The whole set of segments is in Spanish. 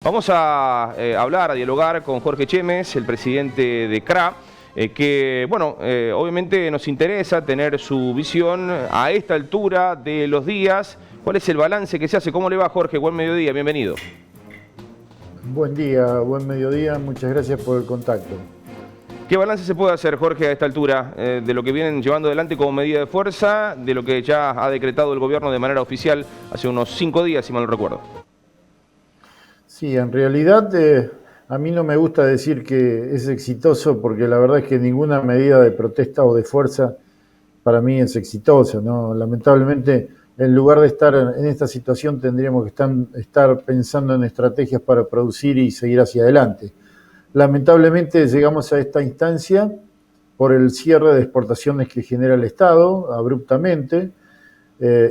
Vamos a hablar, a dialogar con Jorge Chemes, el presidente de CRA, que, bueno, obviamente nos interesa tener su visión a esta altura de los días. ¿Cuál es el balance que se hace? ¿Cómo le va, Jorge? Buen mediodía, bienvenido. Buen día, buen mediodía, muchas gracias por el contacto. ¿Qué balance se puede hacer, Jorge, a esta altura de lo que vienen llevando adelante como medida de fuerza, de lo que ya ha decretado el gobierno de manera oficial hace unos 5 días, si mal no recuerdo? Sí, en realidad a mí no me gusta decir que es exitoso porque la verdad es que ninguna medida de protesta o de fuerza para mí es exitosa, ¿no? Lamentablemente, en lugar de estar en esta situación tendríamos que estar pensando en estrategias para producir y seguir hacia adelante. Lamentablemente llegamos a esta instancia por el cierre de exportaciones que genera el Estado abruptamente,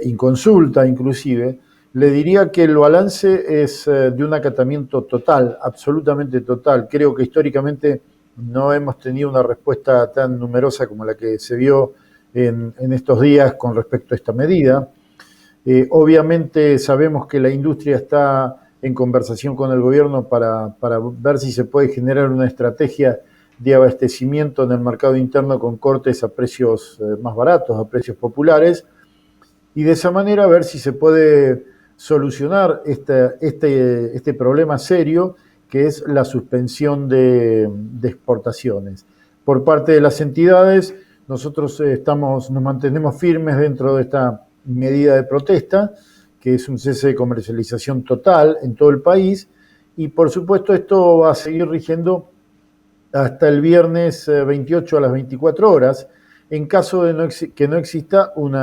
inconsulta inclusive. Le diría que el balance es de un acatamiento total, absolutamente total. Creo que históricamente no hemos tenido una respuesta tan numerosa como la que se vio en estos días con respecto a esta medida. Obviamente sabemos que la industria está en conversación con el gobierno para ver si se puede generar una estrategia de abastecimiento en el mercado interno con cortes a precios más baratos, a precios populares, y de esa manera ver si se puede solucionar este problema serio que es la suspensión de exportaciones. Por parte de las entidades, nosotros nos mantenemos firmes dentro de esta medida de protesta, que es un cese de comercialización total en todo el país, y por supuesto esto va a seguir rigiendo hasta el viernes 28 a las 24 horas, en caso de que no exista un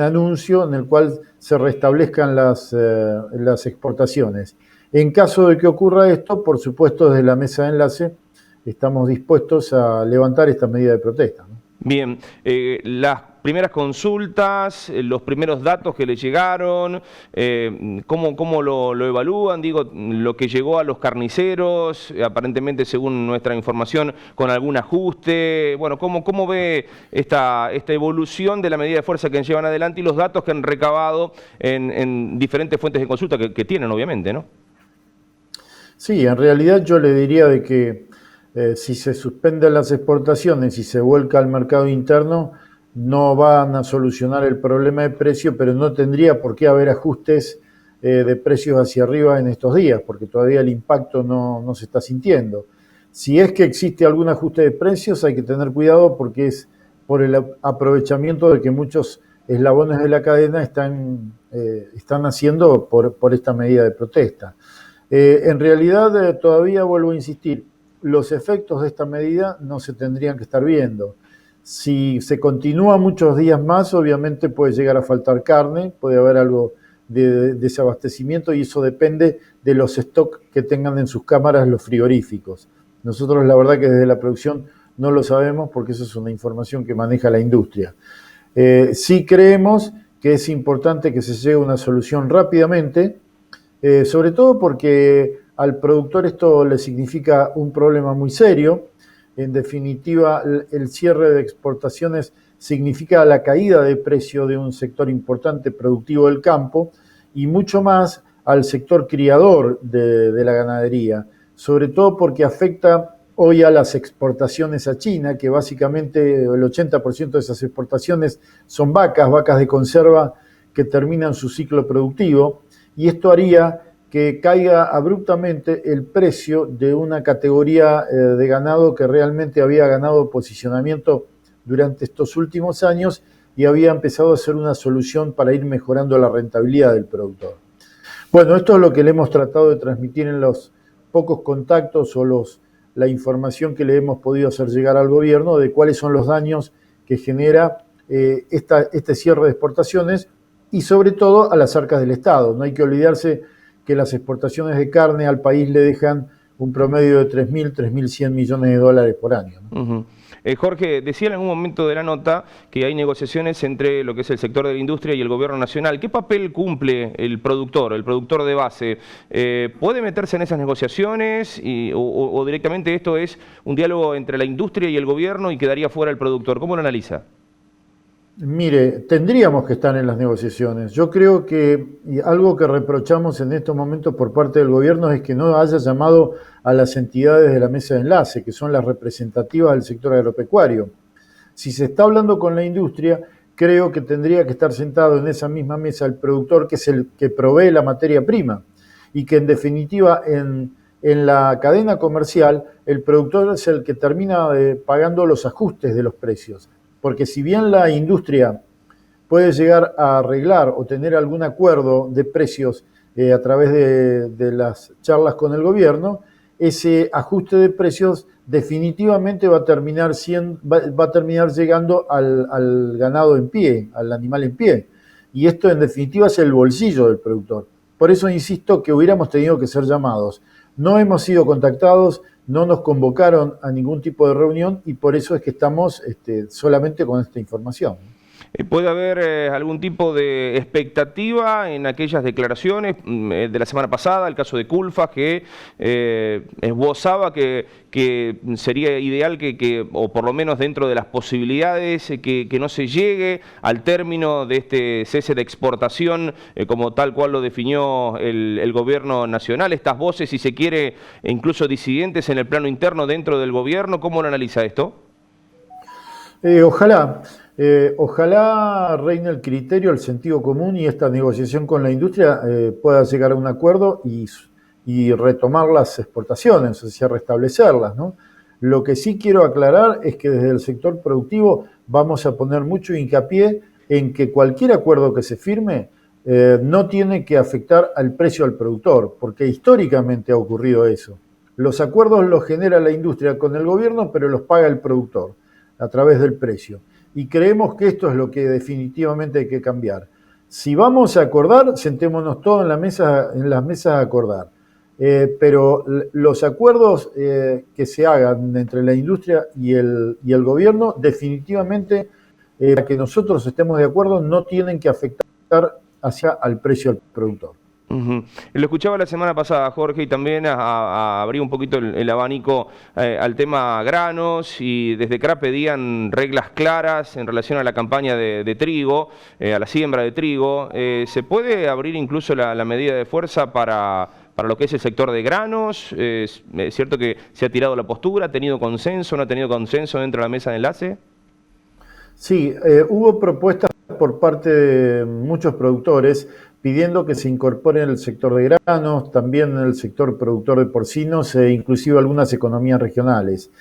anuncio en el cual se restablezcan las exportaciones. En caso de que ocurra esto, por supuesto, desde la mesa de enlace estamos dispuestos a levantar esta medida de protesta, ¿no? Bien, las primeras consultas, los primeros datos que le llegaron, ¿cómo lo evalúan? Digo, lo que llegó a los carniceros, aparentemente según nuestra información, con algún ajuste. Bueno, ¿cómo ve esta evolución de la medida de fuerza que llevan adelante y los datos que han recabado en diferentes fuentes de consulta que tienen, obviamente, ¿no? Sí, en realidad yo le diría de que si se suspenden las exportaciones y se vuelca al mercado interno, no van a solucionar el problema de precio, pero no tendría por qué haber ajustes de precios hacia arriba en estos días, porque todavía el impacto no se está sintiendo. Si es que existe algún ajuste de precios, hay que tener cuidado porque es por el aprovechamiento de que muchos eslabones de la cadena están haciendo por esta medida de protesta. En realidad, todavía vuelvo a insistir, los efectos de esta medida no se tendrían que estar viendo. Si se continúa muchos días más, obviamente puede llegar a faltar carne, puede haber algo de desabastecimiento y eso depende de los stocks que tengan en sus cámaras los frigoríficos. Nosotros la verdad que desde la producción no lo sabemos porque eso es una información que maneja la industria. Sí creemos que es importante que se llegue a una solución rápidamente, sobre todo porque al productor esto le significa un problema muy serio. En definitiva, el cierre de exportaciones significa la caída de precio de un sector importante productivo del campo y mucho más al sector criador de la ganadería, sobre todo porque afecta hoy a las exportaciones a China, que básicamente el 80% de esas exportaciones son vacas de conserva que terminan su ciclo productivo, y esto haría que caiga abruptamente el precio de una categoría de ganado que realmente había ganado posicionamiento durante estos últimos años y había empezado a ser una solución para ir mejorando la rentabilidad del productor. Bueno, esto es lo que le hemos tratado de transmitir en los pocos contactos o la información que le hemos podido hacer llegar al gobierno de cuáles son los daños que genera este cierre de exportaciones y sobre todo a las arcas del Estado. No hay que olvidarse que las exportaciones de carne al país le dejan un promedio de 3.100 millones de dólares por año, ¿no? Jorge, decía en algún momento de la nota que hay negociaciones entre lo que es el sector de la industria y el gobierno nacional. ¿Qué papel cumple el productor de base? ¿Puede meterse en esas negociaciones o directamente esto es un diálogo entre la industria y el gobierno y quedaría fuera el productor? ¿Cómo lo analiza? Mire, tendríamos que estar en las negociaciones. Yo creo que algo que reprochamos en estos momentos por parte del gobierno es que no haya llamado a las entidades de la mesa de enlace, que son las representativas del sector agropecuario. Si se está hablando con la industria, creo que tendría que estar sentado en esa misma mesa el productor, que es el que provee la materia prima, y que en definitiva en la cadena comercial el productor es el que termina pagando los ajustes de los precios. Porque si bien la industria puede llegar a arreglar o tener algún acuerdo de precios a través de las charlas con el gobierno, ese ajuste de precios definitivamente va a terminar llegando al ganado en pie, al animal en pie. Y esto en definitiva es el bolsillo del productor. Por eso insisto que hubiéramos tenido que ser llamados. No hemos sido contactados, no nos convocaron a ningún tipo de reunión y por eso es que estamos solamente con esta información. ¿Puede haber algún tipo de expectativa en aquellas declaraciones de la semana pasada, el caso de Culfas, que esbozaba que sería ideal o por lo menos dentro de las posibilidades, que no se llegue al término de este cese de exportación como tal cual lo definió el gobierno nacional? Estas voces, si se quiere, incluso disidentes en el plano interno dentro del gobierno, ¿cómo lo analiza esto? Ojalá. Ojalá reine el criterio, el sentido común y esta negociación con la industria pueda llegar a un acuerdo y retomar las exportaciones, o sea, restablecerlas, ¿no? Lo que sí quiero aclarar es que desde el sector productivo vamos a poner mucho hincapié en que cualquier acuerdo que se firme no tiene que afectar al precio al productor, porque históricamente ha ocurrido eso. Los acuerdos los genera la industria con el gobierno, pero los paga el productor a través del precio. Y creemos que esto es lo que definitivamente hay que cambiar. Si vamos a acordar, sentémonos todos en las mesas a acordar. Pero los acuerdos que se hagan entre la industria y el gobierno, definitivamente, para que nosotros estemos de acuerdo, no tienen que afectar al precio del productor. Lo escuchaba la semana pasada, Jorge, y también abrir un poquito el abanico al tema granos, y desde CRA pedían reglas claras en relación a la campaña de trigo, a la siembra de trigo. ¿Se puede abrir incluso la medida de fuerza para lo que es el sector de granos? ¿Es cierto que se ha tirado la postura? ¿Ha tenido consenso? ¿No ha tenido consenso dentro de la mesa de enlace? Sí, hubo propuestas por parte de muchos productores pidiendo que se incorpore en el sector de granos, también en el sector productor de porcinos e inclusive algunas economías regionales.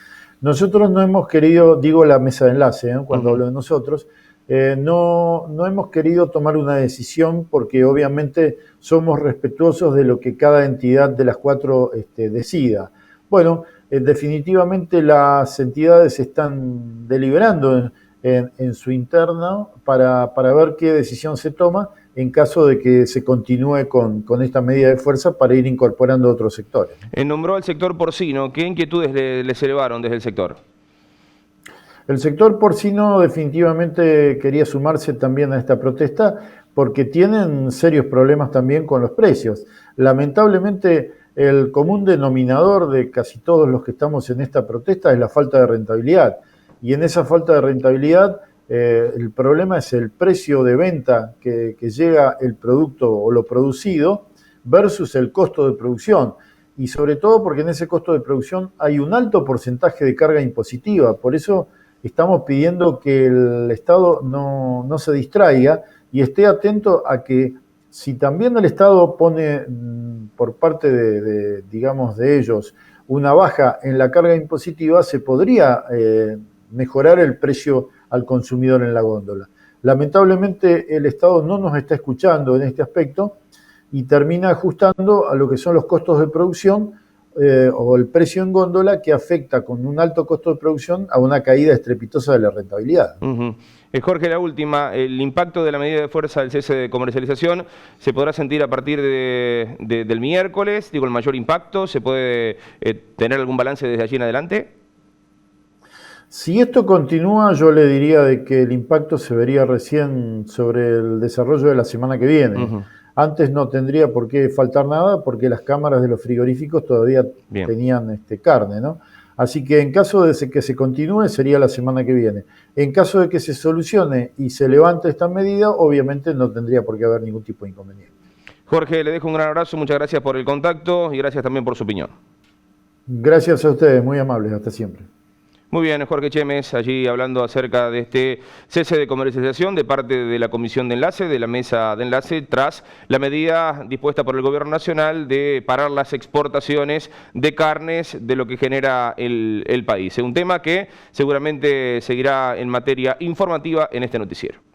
Nosotros no hemos querido, digo la mesa de enlace, cuando hablo de nosotros, no hemos querido tomar una decisión porque obviamente somos respetuosos de lo que cada entidad de las cuatro decida. Bueno, definitivamente las entidades están deliberando en su interno para ver qué decisión se toma en caso de que se continúe con esta medida de fuerza para ir incorporando otros sectores. Nombró al sector porcino. ¿Qué inquietudes les elevaron desde el sector? El sector porcino definitivamente quería sumarse también a esta protesta porque tienen serios problemas también con los precios. Lamentablemente, el común denominador de casi todos los que estamos en esta protesta es la falta de rentabilidad. Y en esa falta de rentabilidad, el problema es el precio de venta que llega el producto o lo producido versus el costo de producción. Y sobre todo porque en ese costo de producción hay un alto porcentaje de carga impositiva. Por eso estamos pidiendo que el Estado no se distraiga y esté atento a que si también el Estado pone por parte digamos, de ellos una baja en la carga impositiva, se podría mejorar el precio al consumidor en la góndola. Lamentablemente el Estado no nos está escuchando en este aspecto y termina ajustando a lo que son los costos de producción o el precio en góndola, que afecta con un alto costo de producción a una caída estrepitosa de la rentabilidad. Jorge, la última, el impacto de la medida de fuerza del cese de comercialización se podrá sentir a partir del miércoles, digo, el mayor impacto. ¿Se puede tener algún balance desde allí en adelante? Si esto continúa, yo le diría de que el impacto se vería recién sobre el desarrollo de la semana que viene. Antes no tendría por qué faltar nada porque las cámaras de los frigoríficos todavía tenían carne, ¿no? Así que en caso de que se continúe, sería la semana que viene. En caso de que se solucione y se levante esta medida, obviamente no tendría por qué haber ningún tipo de inconveniente. Jorge, le dejo un gran abrazo, muchas gracias por el contacto y gracias también por su opinión. Gracias a ustedes, muy amables, hasta siempre. Muy bien, Jorge Chemes, allí hablando acerca de este cese de comercialización de parte de la Comisión de Enlace, de la Mesa de Enlace, tras la medida dispuesta por el Gobierno Nacional de parar las exportaciones de carnes de lo que genera el país. Es un tema que seguramente seguirá en materia informativa en este noticiero.